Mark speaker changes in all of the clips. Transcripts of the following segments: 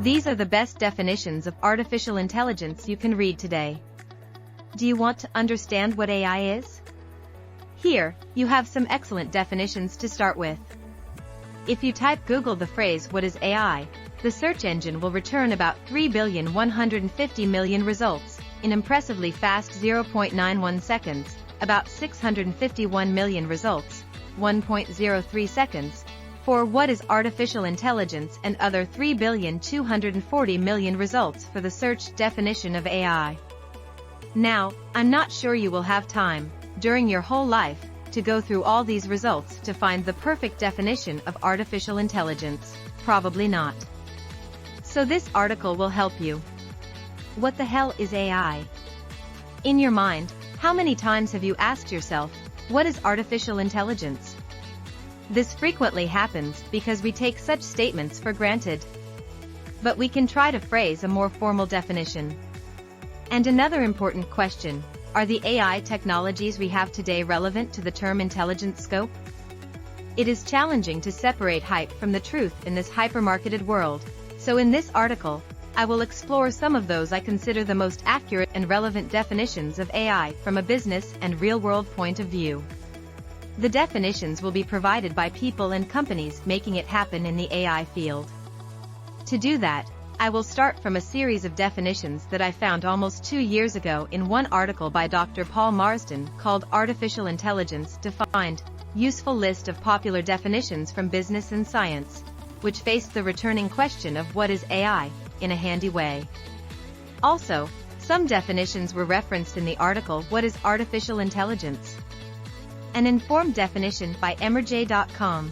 Speaker 1: These are the best definitions of artificial intelligence you can read today. Do you want to understand what AI is? Here, you have some excellent definitions to start with. If you type Google the phrase "what is AI," the search engine will return about 3,150,000,000 results, in impressively fast 0.91 seconds, about 651 million results, 1.03 seconds, for what is artificial intelligence, and other 3,240,000,000 results for the search definition of AI. Now, I'm not sure you will have time, during your whole life, to go through all these results to find the perfect definition of artificial intelligence. Probably not. So this article will help you. What the hell is AI? In your mind, how many times have you asked yourself, what is artificial intelligence? This frequently happens because we take such statements for granted. But we can try to phrase a more formal definition. And another important question, are the AI technologies we have today relevant to the term intelligence scope? It is challenging to separate hype from the truth in this hypermarketed world, so in this article, I will explore some of those I consider the most accurate and relevant definitions of AI from a business and real-world point of view. The definitions will be provided by people and companies making it happen in the AI field. To do that, I will start from a series of definitions that I found almost 2 years ago in one article by Dr. Paul Marsden called Artificial Intelligence Defined, Useful List of Popular Definitions from Business and Science, which faced the returning question of what is AI, in a handy way. Also, some definitions were referenced in the article What is Artificial Intelligence? An informed definition by emerj.com.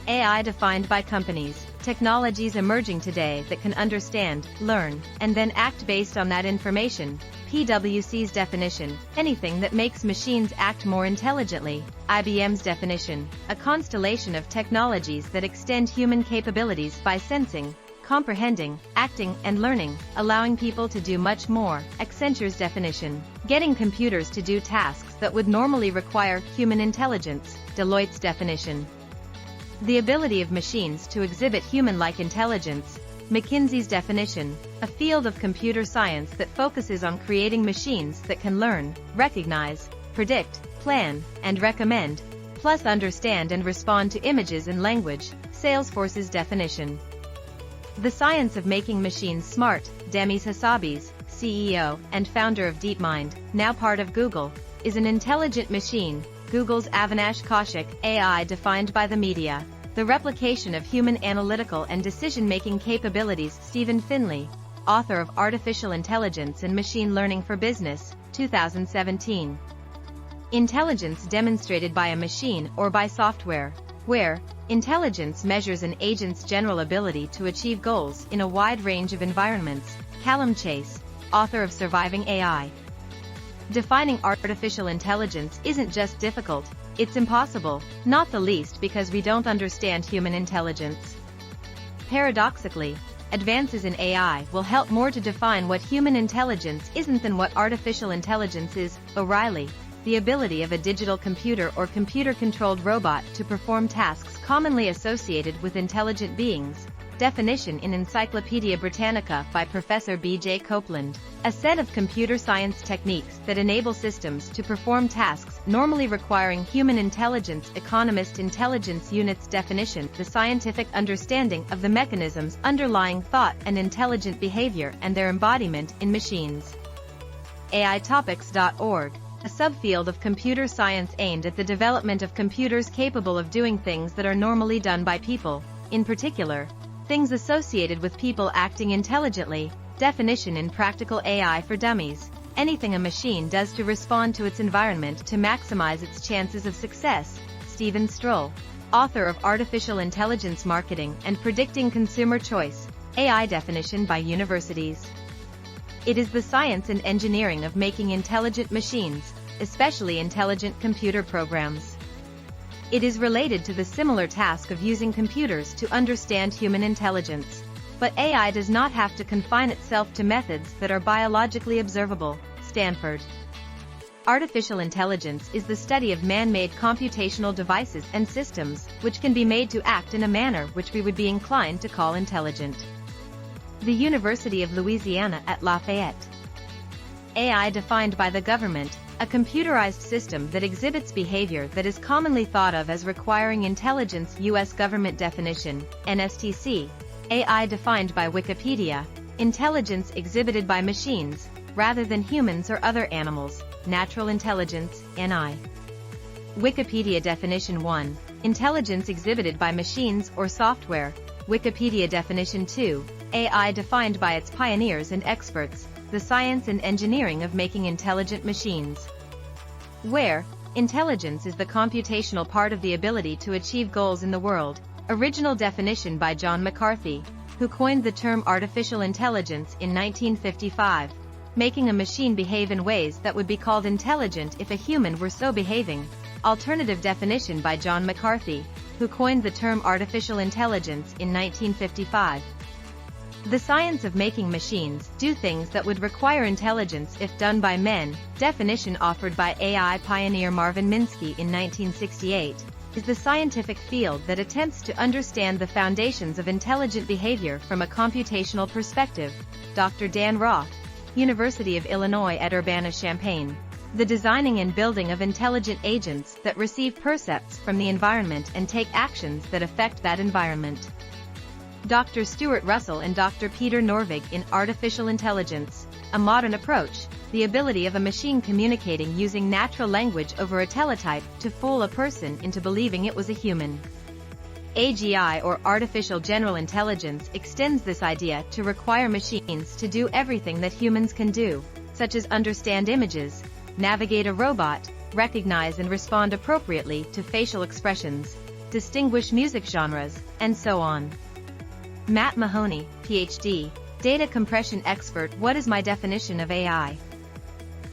Speaker 1: AI defined by companies, technologies emerging today that can understand, learn, and then act based on that information. PwC's definition, anything that makes machines act more intelligently. IBM's definition, a constellation of technologies that extend human capabilities by sensing, comprehending, acting, and learning, allowing people to do much more. Accenture's definition, getting computers to do tasks that would normally require human intelligence. Deloitte's definition, the ability of machines to exhibit human-like intelligence. McKinsey's definition, a field of computer science that focuses on creating machines that can learn, recognize, predict, plan, and recommend, plus understand and respond to images and language. Salesforce's definition, the science of making machines smart. Demis Hassabis, CEO and founder of DeepMind, now part of Google, is an intelligent machine. Google's Avinash Kaushik, AI defined by the media, the replication of human analytical and decision-making capabilities. Stephen Finley, author of Artificial Intelligence and Machine Learning for Business, 2017. Intelligence demonstrated by a machine or by software, where intelligence measures an agent's general ability to achieve goals in a wide range of environments. Callum Chase, author of Surviving AI. Defining artificial intelligence isn't just difficult, it's impossible, not the least because we don't understand human intelligence. Paradoxically, advances in AI will help more to define what human intelligence isn't than what artificial intelligence is. O'Reilly, the ability of a digital computer or computer-controlled robot to perform tasks commonly associated with intelligent beings. Definition in Encyclopedia Britannica by Professor B.J. Copeland, a set of computer science techniques that enable systems to perform tasks normally requiring human intelligence. Economist Intelligence Unit's definition, the scientific understanding of the mechanisms underlying thought and intelligent behavior and their embodiment in machines. AItopics.org, a subfield of computer science aimed at the development of computers capable of doing things that are normally done by people, in particular, things associated with people acting intelligently. Definition in Practical AI for Dummies, anything a machine does to respond to its environment to maximize its chances of success. Stephen Stroll, author of Artificial Intelligence Marketing and Predicting Consumer Choice, AI definition by universities. It is the science and engineering of making intelligent machines, especially intelligent computer programs. It is related to the similar task of using computers to understand human intelligence. But AI does not have to confine itself to methods that are biologically observable. Stanford. Artificial intelligence is the study of man-made computational devices and systems, which can be made to act in a manner which we would be inclined to call intelligent. The University of Louisiana at Lafayette. AI defined by the government, a computerized system that exhibits behavior that is commonly thought of as requiring intelligence. U.S. government definition, NSTC. AI defined by Wikipedia, intelligence exhibited by machines, rather than humans or other animals, natural intelligence, NI. Wikipedia definition 1, intelligence exhibited by machines or software. Wikipedia definition 2, AI defined by its pioneers and experts, the science and engineering of making intelligent machines. Where, intelligence is the computational part of the ability to achieve goals in the world. Original definition by John McCarthy, who coined the term artificial intelligence in 1955, making a machine behave in ways that would be called intelligent if a human were so behaving. Alternative definition by John McCarthy, who coined the term artificial intelligence in 1955. The science of making machines do things that would require intelligence if done by men. Definition offered by AI pioneer Marvin Minsky in 1968, is the scientific field that attempts to understand the foundations of intelligent behavior from a computational perspective. Dr. Dan Roth, University of Illinois at Urbana-Champaign. The designing and building of intelligent agents that receive percepts from the environment and take actions that affect that environment. Dr. Stuart Russell and Dr. Peter Norvig in Artificial Intelligence, a Modern Approach, the ability of a machine communicating using natural language over a teletype to fool a person into believing it was a human. AGI, or Artificial General Intelligence, extends this idea to require machines to do everything that humans can do, such as understand images, navigate a robot, recognize and respond appropriately to facial expressions, distinguish music genres, and so on. Matt Mahoney, PhD, data compression expert. What is my definition of AI?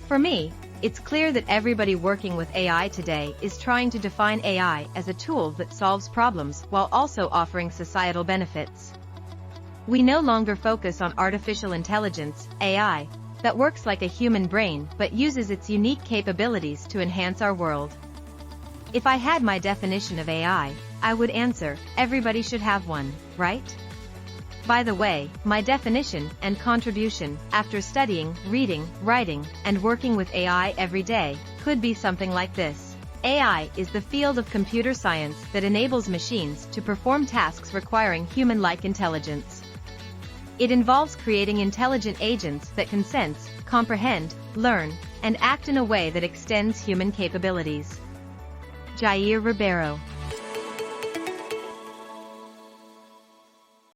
Speaker 1: For me, it's clear that everybody working with AI today is trying to define AI as a tool that solves problems while also offering societal benefits. We no longer focus on artificial intelligence, AI, that works like a human brain but uses its unique capabilities to enhance our world. If I had my definition of AI, I would answer, everybody should have one, right? By the way, my definition and contribution, after studying, reading, writing, and working with AI every day, could be something like this. AI is the field of computer science that enables machines to perform tasks requiring human-like intelligence. It involves creating intelligent agents that can sense, comprehend, learn, and act in a way that extends human capabilities. Jair Ribeiro.